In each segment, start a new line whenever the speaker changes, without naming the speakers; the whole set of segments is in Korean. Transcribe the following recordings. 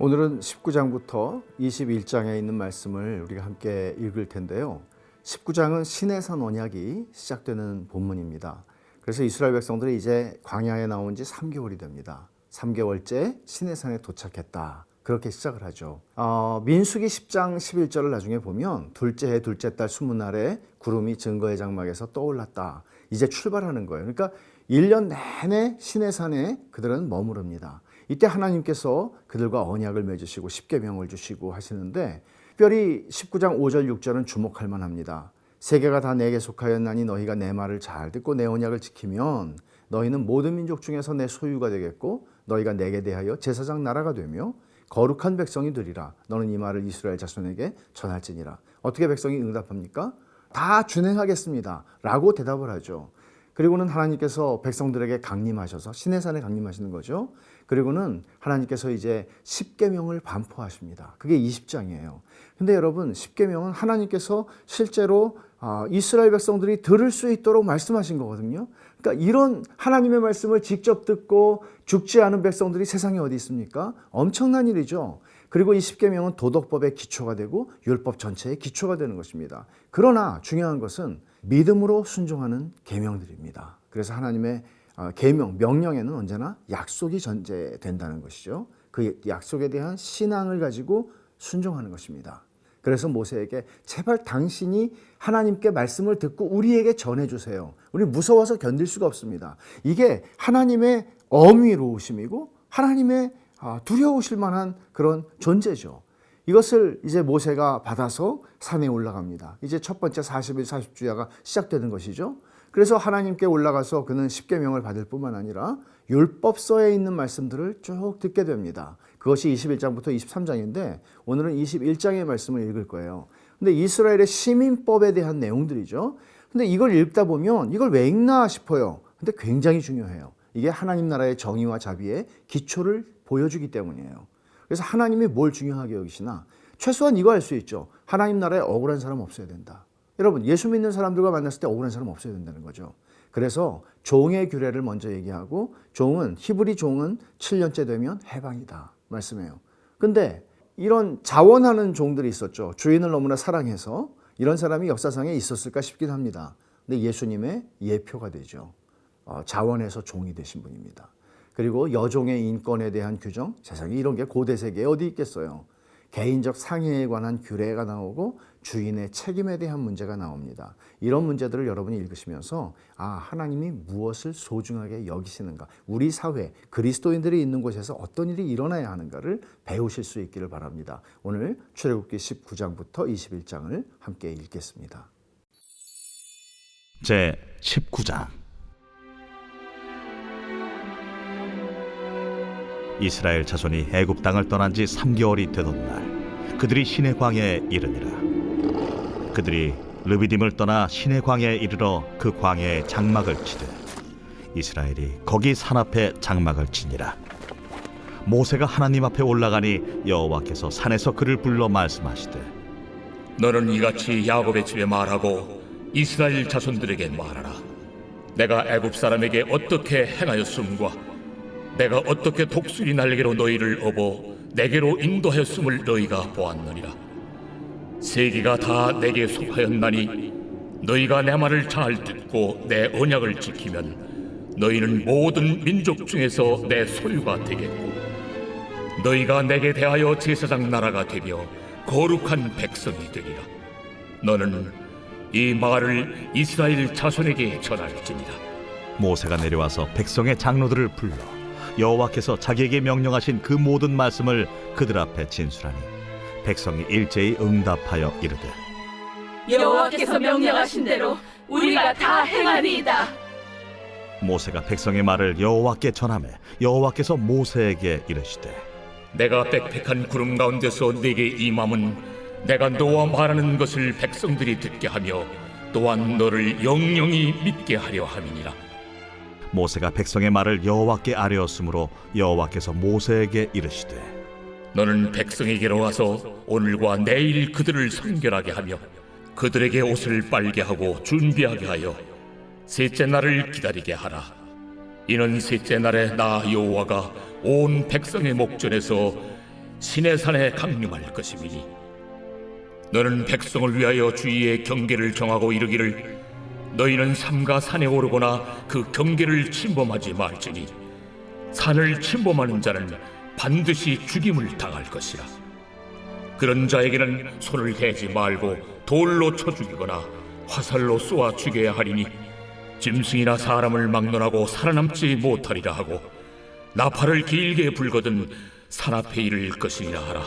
오늘은 19장부터 21장에 있는 말씀을 우리가 함께 읽을 텐데요. 19장은 시내산 언약이 시작되는 본문입니다. 그래서 이스라엘 백성들이 이제 광야에 나온 지 3개월이 됩니다. 3개월째 시내산에 도착했다. 그렇게 시작을 하죠. 민수기 10장 11절을 나중에 보면 둘째 해 둘째 달 20날에 구름이 증거의 장막에서 떠올랐다. 이제 출발하는 거예요. 그러니까 1년 내내 시내산에 그들은 머무릅니다. 이때 하나님께서 그들과 언약을 맺으시고 십계명을 주시고 하시는데 특별히 19장 5절 6절은 주목할 만합니다. 세계가 다 내게 속하였나니 너희가 내 말을 잘 듣고 내 언약을 지키면 너희는 모든 민족 중에서 내 소유가 되겠고 너희가 내게 대하여 제사장 나라가 되며 거룩한 백성이 되리라. 너는 이 말을 이스라엘 자손에게 전할지니라. 어떻게 백성이 응답합니까? 다 준행하겠습니다 라고 대답을 하죠. 그리고는 하나님께서 백성들에게 강림하셔서 시내산에 강림하시는 거죠. 그리고는 하나님께서 이제 십계명을 반포하십니다. 그게 20장이에요. 근데 여러분, 십계명은 하나님께서 실제로 이스라엘 백성들이 들을 수 있도록 말씀하신 거거든요. 그러니까 이런 하나님의 말씀을 직접 듣고 죽지 않은 백성들이 세상에 어디 있습니까? 엄청난 일이죠. 그리고 이 십계명은 도덕법의 기초가 되고 율법 전체의 기초가 되는 것입니다. 그러나 중요한 것은 믿음으로 순종하는 계명들입니다. 그래서 하나님의 계명, 명령에는 언제나 약속이 전제된다는 것이죠. 그 약속에 대한 신앙을 가지고 순종하는 것입니다. 그래서 모세에게 제발 당신이 하나님께 말씀을 듣고 우리에게 전해주세요. 우리 무서워서 견딜 수가 없습니다. 이게 하나님의 어미로우심이고 하나님의 두려우실 만한 그런 존재죠. 이것을 이제 모세가 받아서 산에 올라갑니다. 이제 첫 번째 40일 40주야가 시작되는 것이죠. 그래서 하나님께 올라가서 그는 십계명을 받을 뿐만 아니라 율법서에 있는 말씀들을 쭉 듣게 됩니다. 그것이 21장부터 23장인데 오늘은 21장의 말씀을 읽을 거예요. 근데 이스라엘의 시민법에 대한 내용들이죠. 근데 이걸 읽다 보면 이걸 왜 읽나 싶어요. 근데 굉장히 중요해요. 이게 하나님 나라의 정의와 자비의 기초를 보여주기 때문이에요. 그래서 하나님이 뭘 중요하게 여기시나? 최소한 이거 알 수 있죠. 하나님 나라에 억울한 사람 없어야 된다. 여러분, 예수 믿는 사람들과 만났을 때 억울한 사람 없어야 된다는 거죠. 그래서 종의 규례를 먼저 얘기하고 히브리 종은 7년째 되면 해방이다 말씀해요. 근데 이런 자원하는 종들이 있었죠. 주인을 너무나 사랑해서 이런 사람이 역사상에 있었을까 싶긴 합니다. 근데 예수님의 예표가 되죠. 자원해서 종이 되신 분입니다. 그리고 여종의 인권에 대한 규정, 세상에 이런 게 고대 세계에 어디 있겠어요. 개인적 상해에 관한 규례가 나오고 주인의 책임에 대한 문제가 나옵니다. 이런 문제들을 여러분이 읽으시면서 하나님이 무엇을 소중하게 여기시는가, 우리 사회, 그리스도인들이 있는 곳에서 어떤 일이 일어나야 하는가를 배우실 수 있기를 바랍니다. 오늘 출애굽기 19장부터 21장을 함께 읽겠습니다.
제 19장. 이스라엘 자손이 애굽 땅을 떠난 지 3개월이 되던 날 그들이 시내 광야에 이르니라. 그들이 르비딤을 떠나 시내 광야에 이르러 그 광야에 장막을 치되 이스라엘이 거기 산 앞에 장막을 치니라. 모세가 하나님 앞에 올라가니 여호와께서 산에서 그를 불러 말씀하시되
너는 이같이 야곱의 집에 말하고 이스라엘 자손들에게 말하라. 내가 애굽 사람에게 어떻게 행하였음과 내가 어떻게 독수리 날개로 너희를 업어 내게로 인도하였음을 너희가 보았느니라. 세계가 다 내게 속하였나니 너희가 내 말을 잘 듣고 내 언약을 지키면 너희는 모든 민족 중에서 내 소유가 되겠고 너희가 내게 대하여 제사장 나라가 되며 거룩한 백성이 되리라. 너는 이 말을 이스라엘 자손에게 전할지니라.
모세가 내려와서 백성의 장로들을 불러 여호와께서 자기에게 명령하신 그 모든 말씀을 그들 앞에 진술하니 백성이 일제히 응답하여 이르되
여호와께서 명령하신 대로 우리가 다 행하리이다.
모세가 백성의 말을 여호와께 전하매 여호와께서 모세에게 이르시되
내가 빽빽한 구름 가운데서 네게 임함은 내가 너와 말하는 것을 백성들이 듣게 하며 또한 너를 영영히 믿게 하려 함이니라.
모세가 백성의 말을 여호와께 아뢰었으므로 여호와께서 모세에게 이르시되
너는 백성에게로 와서 오늘과 내일 그들을 선결하게 하며 그들에게 옷을 빨게 하고 준비하게 하여 셋째 날을 기다리게 하라. 이는 셋째 날에 나 여호와가 온 백성의 목전에서 시내산에 강림할 것이니 너는 백성을 위하여 주위의 경계를 정하고 이르기를 너희는 삼가 산에 오르거나 그 경계를 침범하지 말지니 산을 침범하는 자는 반드시 죽임을 당할 것이라. 그런 자에게는 손을 대지 말고 돌로 쳐 죽이거나 화살로 쏘아 죽여야 하리니 짐승이나 사람을 막론하고 살아남지 못하리라 하고 나팔을 길게 불거든 산 앞에 이를 것이니라 하라.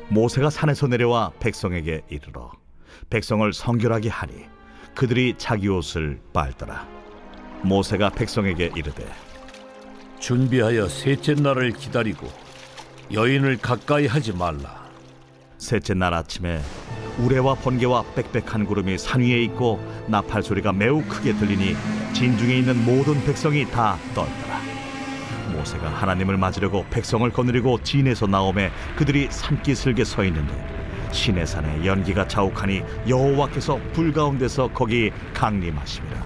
모세가 산에서 내려와 백성에게 이르러 백성을 성결하게 하니 그들이 자기 옷을 빨더라. 모세가 백성에게 이르되
준비하여 셋째 날을 기다리고 여인을 가까이 하지 말라.
셋째 날 아침에 우레와 번개와 빽빽한 구름이 산 위에 있고 나팔 소리가 매우 크게 들리니 진중에 있는 모든 백성이 다 떨더라. 모세가 하나님을 맞으려고 백성을 거느리고 진에서 나오매 그들이 산기슭에 서 있는데 시내산에 연기가 자욱하니 여호와께서 불 가운데서 거기 강림하심이라.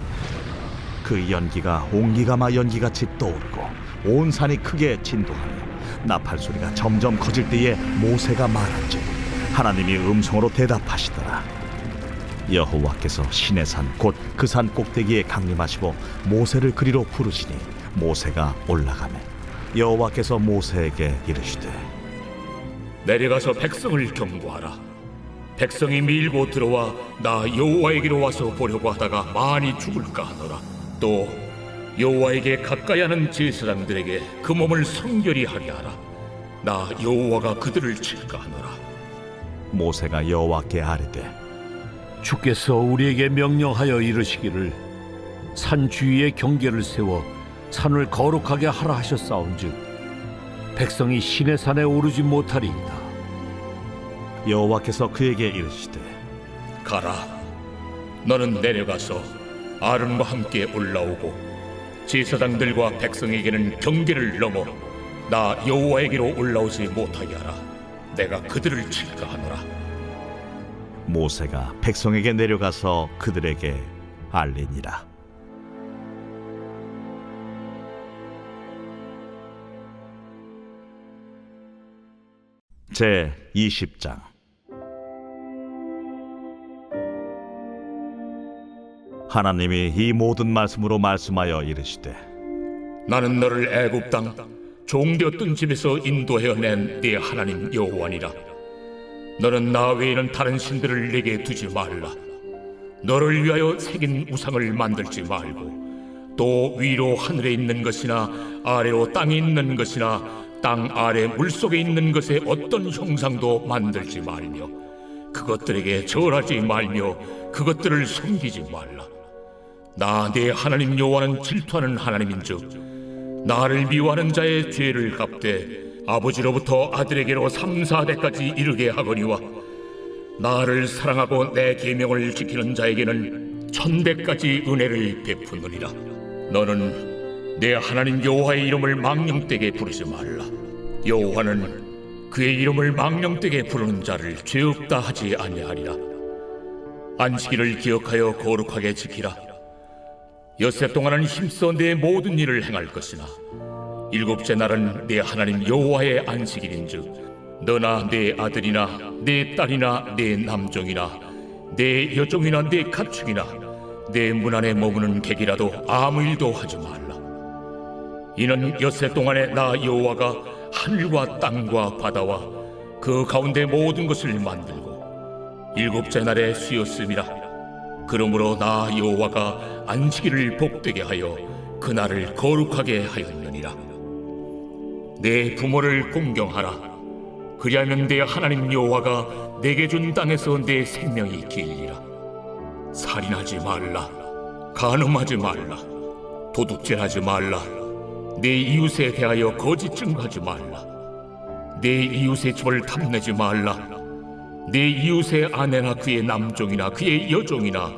그 연기가 옹기가마 연기같이 떠오르고 온 산이 크게 진동하며 나팔 소리가 점점 커질 때에 모세가 말한즉 하나님이 음성으로 대답하시더라. 여호와께서 시내산 곧 그 산 꼭대기에 강림하시고 모세를 그리로 부르시니 모세가 올라가매 여호와께서 모세에게 이르시되
내려가서 백성을 경고하라. 백성이 밀고 들어와 나 여호와에게로 와서 보려고 하다가 많이 죽을까 하노라. 또 여호와에게 가까이 하는 제사장들에게 그 몸을 성결히 하게 하라. 나 여호와가 그들을 칠까 하노라.
모세가 여호와께 아뢰되
주께서 우리에게 명령하여 이르시기를 산 주위에 경계를 세워 산을 거룩하게 하라 하셨사온즉 백성이 시내산에 오르지 못하리이다.
여호와께서 그에게 이르시되
가라. 너는 내려가서 아론과 함께 올라오고 제사장들과 백성에게는 경계를 넘어 나 여호와에게로 올라오지 못하게 하라. 내가 그들을 칠까 하노라.
모세가 백성에게 내려가서 그들에게 알리니라. 제 20장. 하나님이 이 모든 말씀으로 말씀하여 이르시되
나는 너를 애굽 땅 종되었던 집에서 인도하여 낸 네 하나님 여호와니라. 너는 나 외에는 다른 신들을 내게 두지 말라. 너를 위하여 새긴 우상을 만들지 말고 또 위로 하늘에 있는 것이나 아래로 땅에 있는 것이나 땅 아래 물속에 있는 것에 어떤 형상도 만들지 말며 그것들에게 절하지 말며 그것들을 섬기지 말라. 나 네 하나님 여호와는 질투하는 하나님인즉 나를 미워하는 자의 죄를 갚되 아버지로부터 아들에게로 3, 4대까지 이르게 하거니와 나를 사랑하고 내 계명을 지키는 자에게는 1000대까지 은혜를 베푸느니라. 너는 내 하나님 여호와의 이름을 망령되게 부르지 말라. 여호와는 그의 이름을 망령되게 부르는 자를 죄 없다 하지 아니하리라. 안식일을 기억하여 거룩하게 지키라. 엿새 동안은 힘써 내 모든 일을 행할 것이나 일곱째 날은 내 하나님 여호와의 안식일인즉 너나 내 아들이나 내 딸이나 내 남종이나 내 여종이나 내 가축이나 내 문 안에 머무는 객이라도 아무 일도 하지 말라. 이는 엿새 동안에 나 여호와가 하늘과 땅과 바다와 그 가운데 모든 것을 만들고 일곱째 날에 쉬었음이라. 그러므로 나 여호와가 안식일을 복되게 하여 그날을 거룩하게 하였느니라. 내 부모를 공경하라. 그리하면 내 하나님 여호와가 내게 준 땅에서 내 생명이 길리라. 살인하지 말라. 간음하지 말라. 도둑질하지 말라. 내 이웃에 대하여 거짓 증거하지 말라. 내 이웃의 집을 탐내지 말라. 내 이웃의 아내나 그의 남종이나 그의 여종이나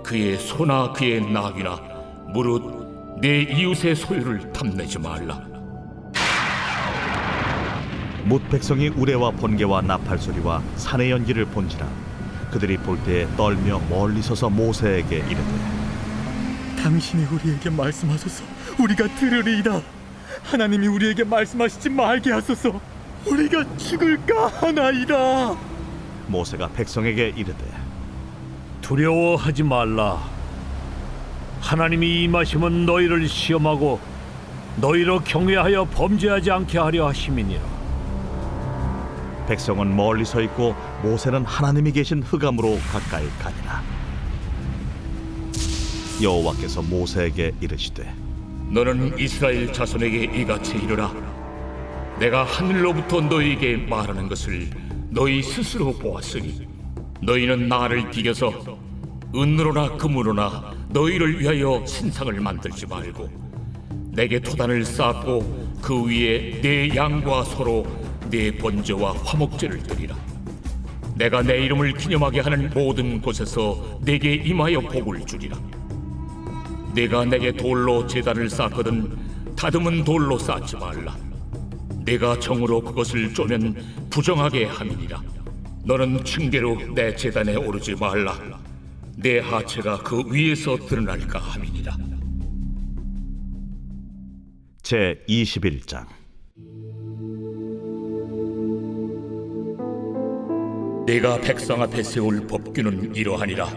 그의 소나 그의 나귀나 무릇 내 이웃의 소유를 탐내지 말라.
뭇 백성이 우레와 번개와 나팔 소리와 산의 연기를 본지라 그들이 볼 때에 떨며 멀리 서서 모세에게 이르되
당신이 우리에게 말씀하소서. 우리가 들으리이다. 하나님이 우리에게 말씀하시지 말게 하소서. 우리가 죽을까 하나이다.
모세가 백성에게 이르되
두려워하지 말라. 하나님이 임하시면 너희를 시험하고 너희로 경외하여 범죄하지 않게 하려 하심이니라.
백성은 멀리 서 있고 모세는 하나님이 계신 흑암으로 가까이 가니라. 여호와께서 모세에게 이르시되
너는 이스라엘 자손에게 이같이 이르라. 내가 하늘로부터 너희에게 말하는 것을 너희 스스로 보았으니 너희는 나를 비겨서 은으로나 금으로나 너희를 위하여 신상을 만들지 말고 내게 토단을 쌓고 그 위에 내 양과 소로 내 번제와 화목제를 드리라. 내가 내 이름을 기념하게 하는 모든 곳에서 내게 임하여 복을 주리라. 내가 내게 돌로 제단을 쌓거든 다듬은 돌로 쌓지 말라. 내가 정으로 그것을 쪼면 부정하게 함이니라. 너는 층계로 내 제단에 오르지 말라. 내 하체가 그 위에서 드러날까 함이니라.
제 21장.
내가 백성 앞에 세울 법규는 이러하니라.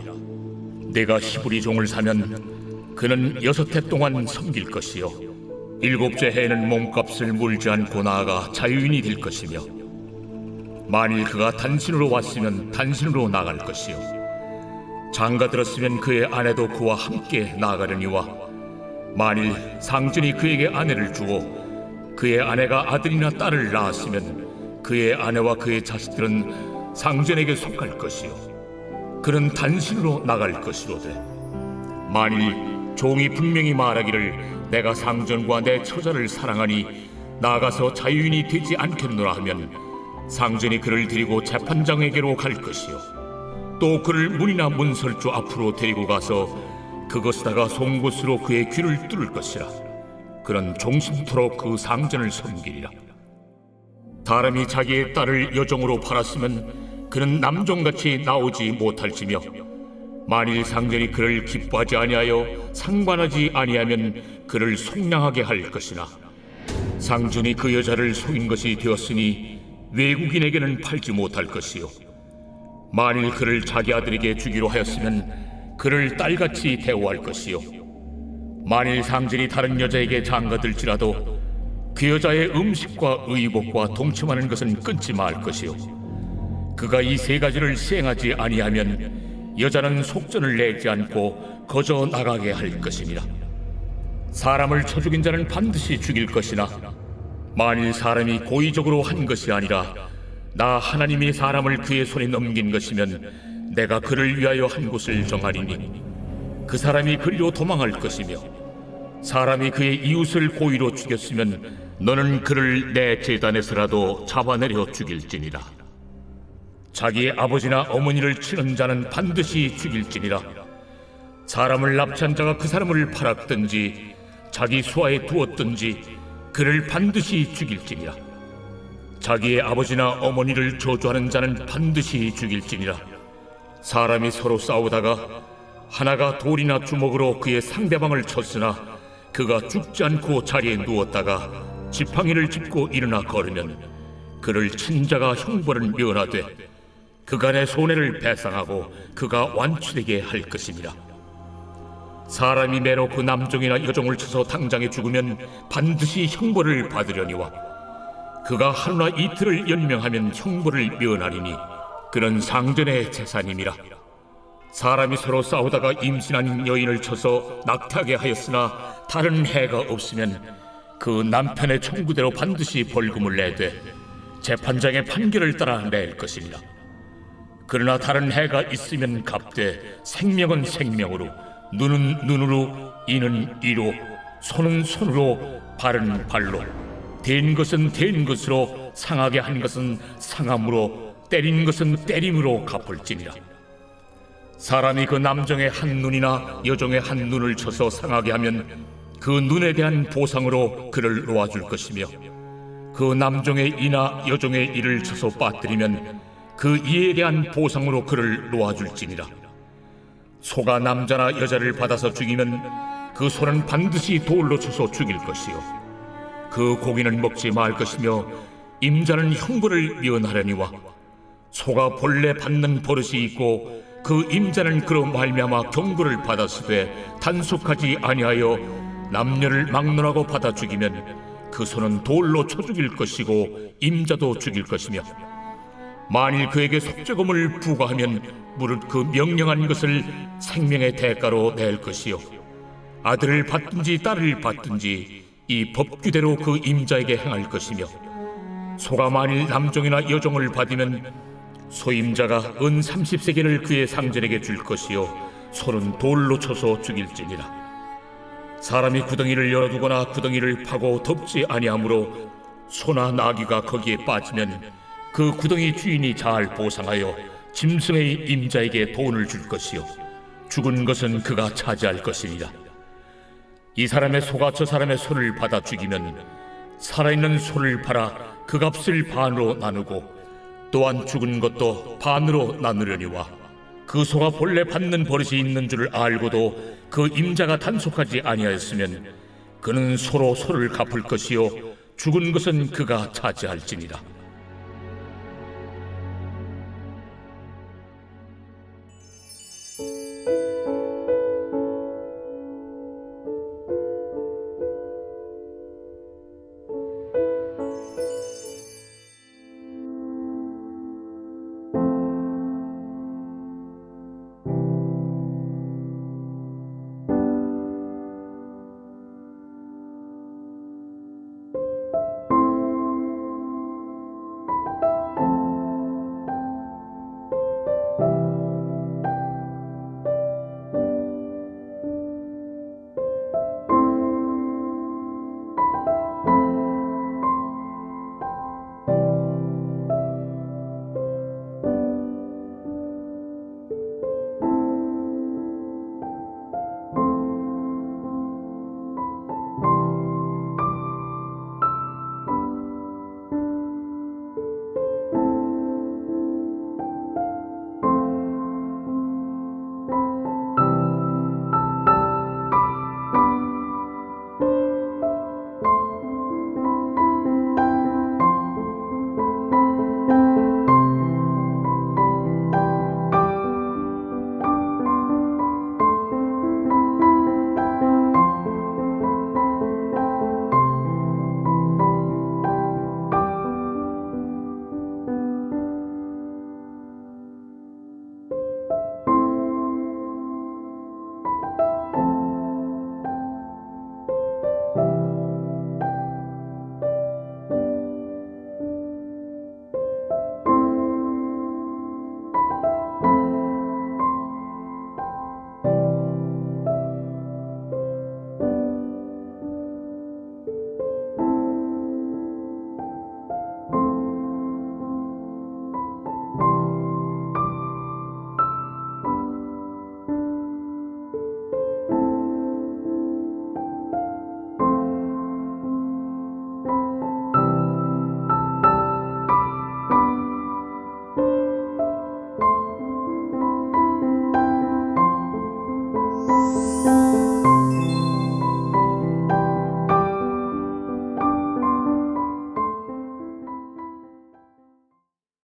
내가 히브리 종을 사면 그는 6해 동안 섬길 것이요 7째 해에는 몸값을 물지 않고 나아가 자유인이 될 것이며 만일 그가 단신으로 왔으면 단신으로 나갈 것이요 장가 들었으면 그의 아내도 그와 함께 나아가려니와 만일 상전이 그에게 아내를 주고 그의 아내가 아들이나 딸을 낳았으면 그의 아내와 그의 자식들은 상전에게 속할 것이요 그는 단신으로 나갈 것이로되 만일 종이 분명히 말하기를 내가 상전과 내 처자를 사랑하니 나가서 자유인이 되지 않겠노라 하면 상전이 그를 데리고 재판장에게로 갈 것이요 또 그를 문이나 문설주 앞으로 데리고 가서 그것에다가 송곳으로 그의 귀를 뚫을 것이라. 그는 종신토록 그 상전을 섬기리라. 사람이 자기의 딸을 여종으로 팔았으면 그는 남종같이 나오지 못할지며 만일 상전이 그를 기뻐하지 아니하여 상관하지 아니하면 그를 속량하게 할 것이나 상전이 그 여자를 속인 것이 되었으니 외국인에게는 팔지 못할 것이요 만일 그를 자기 아들에게 주기로 하였으면 그를 딸같이 대우할 것이요 만일 상전이 다른 여자에게 장가들지라도 그 여자의 음식과 의복과 동침하는 것은 끊지 말 것이요 그가 이 3가지를 시행하지 아니하면 여자는 속전을 내지 않고 거저 나가게 할 것이니라. 사람을 쳐 죽인 자는 반드시 죽일 것이나 만일 사람이 고의적으로 한 것이 아니라 나 하나님이 사람을 그의 손에 넘긴 것이면 내가 그를 위하여 한 곳을 정하리니 그 사람이 그리로 도망할 것이며 사람이 그의 이웃을 고의로 죽였으면 너는 그를 내 제단에서라도 잡아내려 죽일지니라. 자기의 아버지나 어머니를 치는 자는 반드시 죽일지니라. 사람을 납치한 자가 그 사람을 팔았든지 자기 수하에 두었든지 그를 반드시 죽일지니라. 자기의 아버지나 어머니를 저주하는 자는 반드시 죽일지니라. 사람이 서로 싸우다가 하나가 돌이나 주먹으로 그의 상대방을 쳤으나 그가 죽지 않고 자리에 누웠다가 지팡이를 짚고 일어나 걸으면 그를 친 자가 형벌을 면하되 그간의 손해를 배상하고 그가 완치되게 할 것이니라. 사람이 매로 그 남종이나 여종을 쳐서 당장에 죽으면 반드시 형벌을 받으려니와 그가 하루나 이틀을 연명하면 형벌을 면하리니 그는 상전의 재산임이라. 사람이 서로 싸우다가 임신한 여인을 쳐서 낙태하게 하였으나 다른 해가 없으면 그 남편의 청구대로 반드시 벌금을 내되 재판장의 판결을 따라 낼 것이니라. 그러나 다른 해가 있으면 갚되 생명은 생명으로 눈은 눈으로 이는 이로 손은 손으로 발은 발로 된 것은 된 것으로 상하게 한 것은 상함으로 때린 것은 때림으로 갚을지니라. 사람이 그 남종의 한 눈이나 여종의 한 눈을 쳐서 상하게 하면 그 눈에 대한 보상으로 그를 놓아줄 것이며 그 남종의 이나 여종의 이를 쳐서 빠뜨리면 그 이에 대한 보상으로 그를 놓아줄지니라. 소가 남자나 여자를 받아서 죽이면 그 소는 반드시 돌로 쳐서 죽일 것이요 그 고기는 먹지 말 것이며 임자는 형벌을 면하려니와 소가 본래 받는 버릇이 있고 그 임자는 그로 말미암아 경고를 받았으되 단속하지 아니하여 남녀를 막론하고 받아 죽이면 그 소는 돌로 쳐 죽일 것이고 임자도 죽일 것이며 만일 그에게 속죄금을 부과하면 무릇 그 명령한 것을 생명의 대가로 낼 것이요 아들을 받든지 딸을 받든지 이 법규대로 그 임자에게 행할 것이며 소가 만일 남종이나 여종을 받으면 소임자가 은 30세겔을 그의 상전에게 줄 것이요 소는 돌로 쳐서 죽일지니라. 사람이 구덩이를 열어두거나 구덩이를 파고 덮지 아니하므로 소나 나귀가 거기에 빠지면 그 구덩이 주인이 잘 보상하여 짐승의 임자에게 돈을 줄 것이요 죽은 것은 그가 차지할 것이니라. 이 사람의 소가 저 사람의 소를 받아 죽이면 살아있는 소를 팔아 그 값을 반으로 나누고 또한 죽은 것도 반으로 나누려니와 그 소가 본래 받는 버릇이 있는 줄 알고도 그 임자가 단속하지 아니하였으면 그는 소로 소를 갚을 것이요 죽은 것은 그가 차지할지니라.